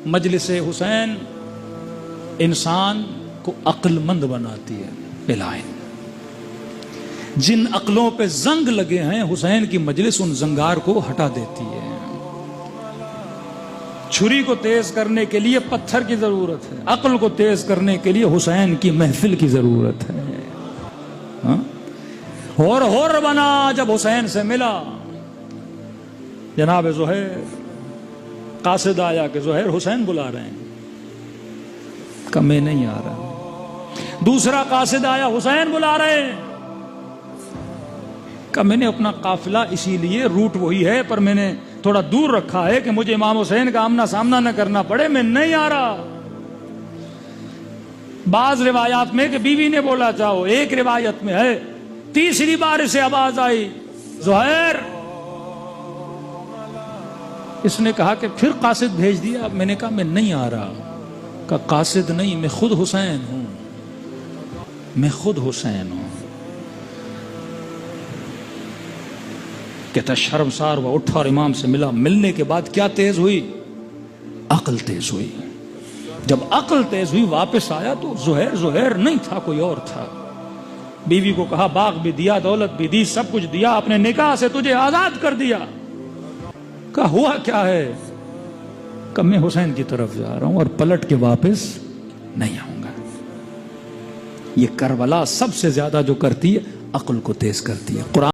مجلس حسین انسان کو عقل مند بناتی ہے. الہی جن عقلوں پہ زنگ لگے ہیں حسین کی مجلس ان زنگار کو ہٹا دیتی ہے. چھری کو تیز کرنے کے لیے پتھر کی ضرورت ہے، عقل کو تیز کرنے کے لیے حسین کی محفل کی ضرورت ہے. ہور بنا جب حسین سے ملا. جناب زہیر قاصد آیا کہ زہیر حسین بلا رہے ہیں، کہ میں نہیں آ رہا. دوسرا قاصد آیا، حسین بلا رہے ہیں، کہ میں نے اپنا قافلہ اسی لیے روٹ وہی ہے پر میں نے تھوڑا دور رکھا ہے کہ مجھے امام حسین کا آمنا سامنا نہ کرنا پڑے، میں نہیں آ رہا. بعض روایات میں کہ بیوی نے بولا چاہو، ایک روایت میں ہے تیسری بار اسے آواز آئی زہیر. اس نے کہا کہ پھر قاصد بھیج دیا. میں نے کہا میں نہیں آ رہا. کہ قاصد نہیں، میں خود حسین ہوں، میں خود حسین ہوں. کہتا شرمسار وہ اٹھا اور امام سے ملا. ملنے کے بعد کیا تیز ہوئی؟ عقل تیز ہوئی. جب عقل تیز ہوئی واپس آیا تو زہیر نہیں تھا، کوئی اور تھا. بیوی کو کہا باغ بھی دیا، دولت بھی دی، سب کچھ دیا، اپنے نکاح سے تجھے آزاد کر دیا. کہا ہوا کیا ہے؟ کہ میں حسین کی طرف جا رہا ہوں اور پلٹ کے واپس نہیں آؤں گا. یہ کربلا سب سے زیادہ جو کرتی ہے عقل کو تیز کرتی ہے. قرآن